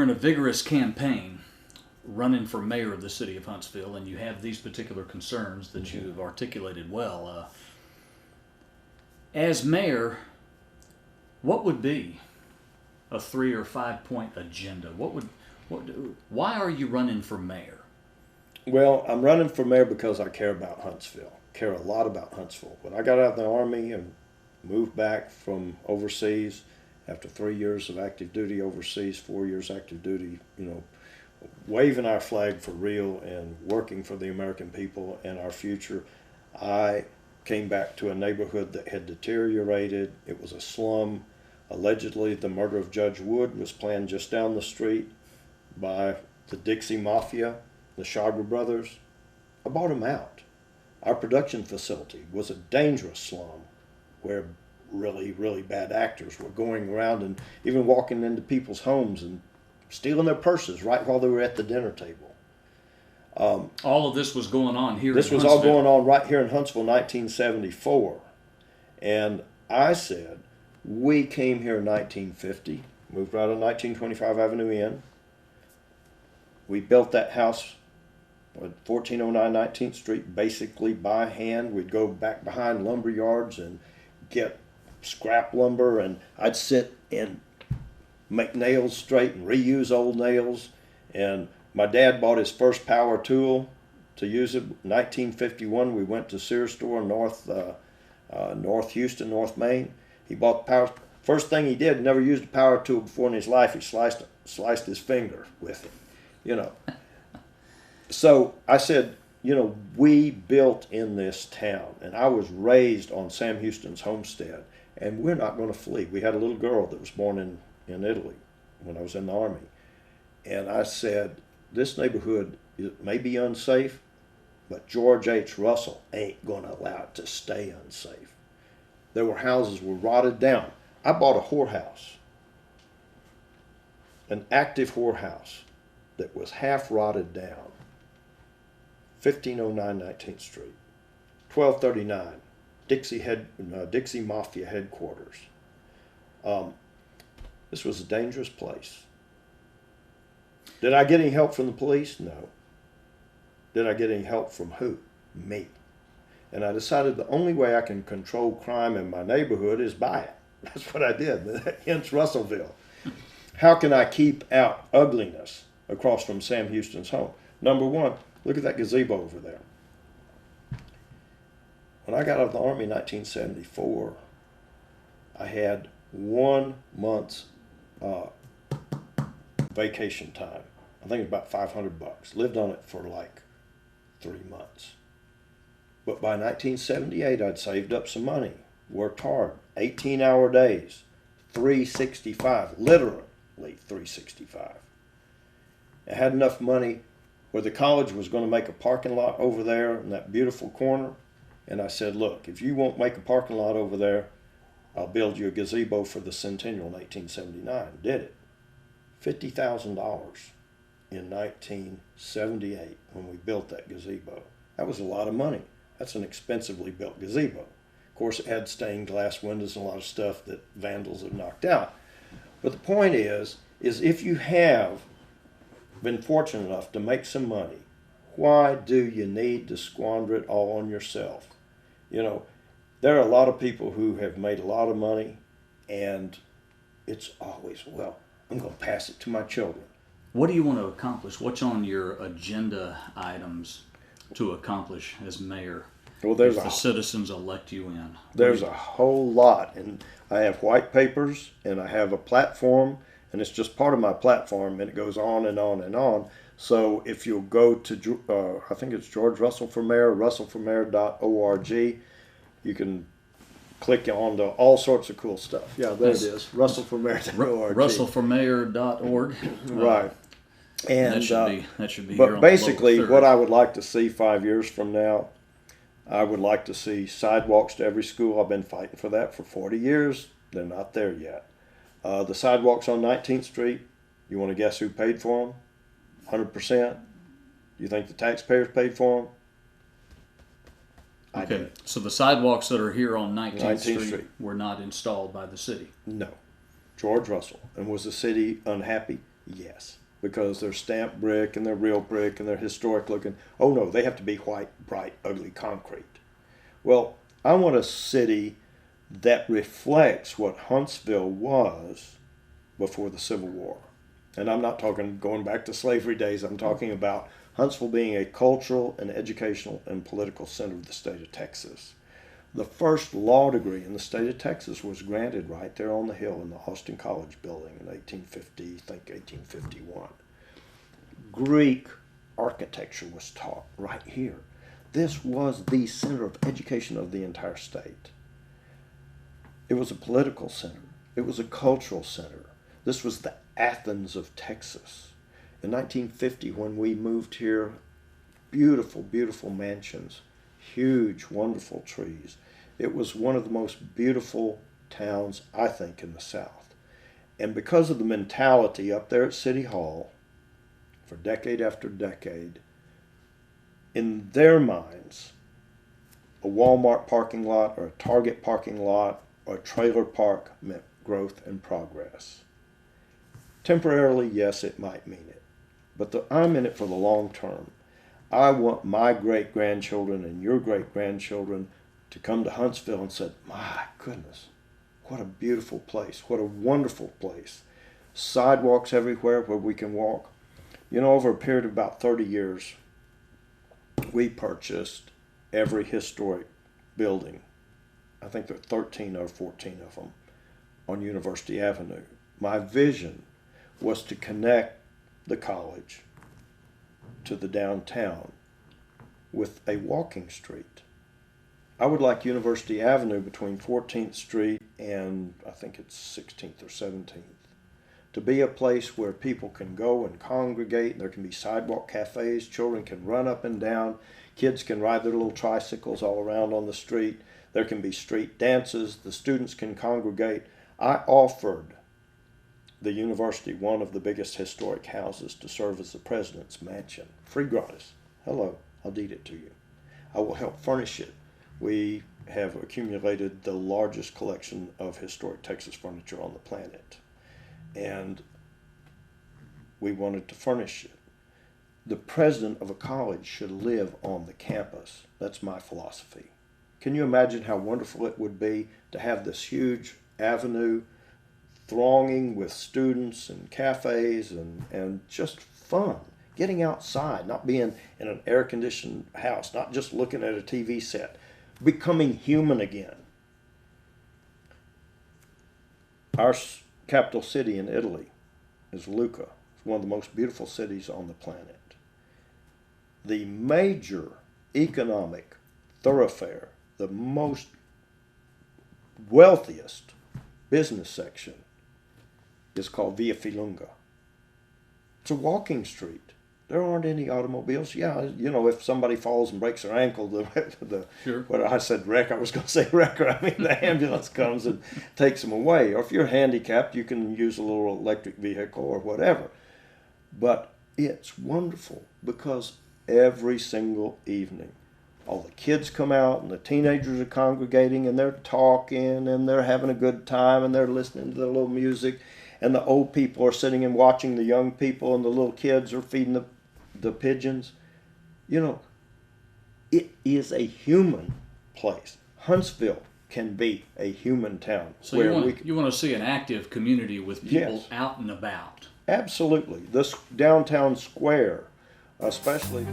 you're in a vigorous campaign running for mayor of the city of Huntsville, and you have these particular concerns that you've articulated well. As mayor, what would be a 3 or 5 point agenda? Why are you running for mayor? Well, I'm running for mayor because I care about Huntsville. Care a lot about Huntsville. When I got out of the Army and moved back from overseas after 3 years of active duty overseas, 4 years active duty, waving our flag for real and working for the American people and our future, I came back to a neighborhood that had deteriorated. It was a slum. Allegedly, the murder of Judge Wood was planned just down the street by the Dixie Mafia, the Chagra brothers. I bought them out. Our production facility was a dangerous slum where really, really bad actors were going around and even walking into people's homes and stealing their purses right while they were at the dinner table. All of this was going on here. This was all going on right here in Huntsville, 1974. And I said, we came here in 1950, moved right on 1925 Avenue Inn. We built that house at 1409 19th Street basically by hand. We'd go back behind lumber yards and get scrap lumber, and I'd sit and make nails straight and reuse old nails. And my dad bought his first power tool to use it. 1951, we went to Sears store in North Houston, North Main. He bought the power. First thing he did, never used a power tool before in his life. He sliced his finger with it, So I said, we built in this town, and I was raised on Sam Houston's homestead, and we're not going to flee. We had a little girl that was born in Italy when I was in the Army. And I said, this neighborhood may be unsafe, but George H. Russell ain't going to allow it to stay unsafe. There were houses were rotted down. I bought a whorehouse, an active whorehouse that was half rotted down. 1509 19th Street, 1239, Dixie Mafia headquarters. This was a dangerous place. Did I get any help from the police? No. Did I get any help from who? Me. And I decided the only way I can control crime in my neighborhood is by it. That's what I did, hence Russellville. How can I keep out ugliness across from Sam Houston's home? Number one, look at that gazebo over there. When I got out of the Army in 1974, I had 1 month's vacation time. I think it was about $500. Lived on it for like 3 months. But by 1978, I'd saved up some money, worked hard, 18-hour days, 365, literally 365. I had enough money where the college was going to make a parking lot over there in that beautiful corner. And I said, look, if you won't make a parking lot over there, I'll build you a gazebo for the centennial in 1879. Did it. $50,000 in 1978 when we built that gazebo. That was a lot of money. That's an expensively built gazebo. Of course, it had stained glass windows and a lot of stuff that vandals have knocked out. But the point is if you have been fortunate enough to make some money, why do you need to squander it all on yourself? There are a lot of people who have made a lot of money, and it's always, well, I'm going to pass it to my children. What do you want to accomplish? What's on your agenda items to accomplish as mayor? Well, if the citizens elect you in? There's a whole lot, and I have white papers, and I have a platform, and it's just part of my platform, and it goes on and on and on. So if you'll go to, I think it's George Russell for Mayor, russellformayor.org, you can click on to all sorts of cool stuff. Yeah, there it is, russellformayor.org. russellformayor.org. Right. And that should be. But basically, what I would like to see 5 years from now, I would like to see sidewalks to every school. I've been fighting for that for 40 years. They're not there yet. The sidewalks on 19th Street, you want to guess who paid for them? 100%. You think the taxpayers paid for them? Okay, so the sidewalks that are here on 19th Street were not installed by the city? No. George Russell. And was the city unhappy? Yes, because they're stamped brick and they're real brick and they're historic looking. Oh no, they have to be white, bright, ugly concrete. Well, I want a city that reflects what Huntsville was before the Civil War. And I'm not talking going back to slavery days. I'm talking about Huntsville being a cultural and educational and political center of the state of Texas. The first law degree in the state of Texas was granted right there on the hill in the Austin College building in 1850, I think 1851. Greek architecture was taught right here. This was the center of education of the entire state. It was a political center. It was a cultural center. This was the Athens of Texas. In 1950, when we moved here, beautiful, beautiful mansions, huge, wonderful trees. It was one of the most beautiful towns, I think, in the South. And because of the mentality up there at City Hall, for decade after decade, in their minds, a Walmart parking lot or a Target parking lot or a trailer park meant growth and progress. Temporarily, yes, it might mean it. But I'm in it for the long term. I want my great-grandchildren and your great-grandchildren to come to Huntsville and say, my goodness, what a beautiful place. What a wonderful place. Sidewalks everywhere where we can walk. You know, over a period of about 30 years, we purchased every historic building. I think there are 13 or 14 of them on University Avenue. My vision was to connect the college to the downtown with a walking street. I would like University Avenue between 14th Street and I think it's 16th or 17th to be a place where people can go and congregate. There can be sidewalk cafes. Children can run up and down. Kids can ride their little tricycles all around on the street. There can be street dances. The students can congregate. I offered the university one of the biggest historic houses to serve as the president's mansion. Free gratis. Hello, I'll deed it to you. I will help furnish it. We have accumulated the largest collection of historic Texas furniture on the planet. And we wanted to furnish it. The president of a college should live on the campus. That's my philosophy. Can you imagine how wonderful it would be to have this huge avenue thronging with students and cafes and just fun, getting outside, not being in an air-conditioned house, not just looking at a TV set, becoming human again. Our capital city in Italy is Lucca. It's one of the most beautiful cities on the planet. The major economic thoroughfare, the most wealthiest business section is called Via Filunga. It's a walking street. There aren't any automobiles. Yeah, you know, if somebody falls and breaks their ankle, Sure. What I said wreck, I was going to say wrecker. I mean, the ambulance comes and takes them away. Or if you're handicapped, you can use a little electric vehicle or whatever. But it's wonderful because every single evening, all the kids come out and the teenagers are congregating and they're talking and they're having a good time and they're listening to the little music. And the old people are sitting and watching the young people, and the little kids are feeding the pigeons. You know, it is a human place. Huntsville can be a human town. So you want to see an active community with people Yes. out and about. Absolutely. This downtown square, especially.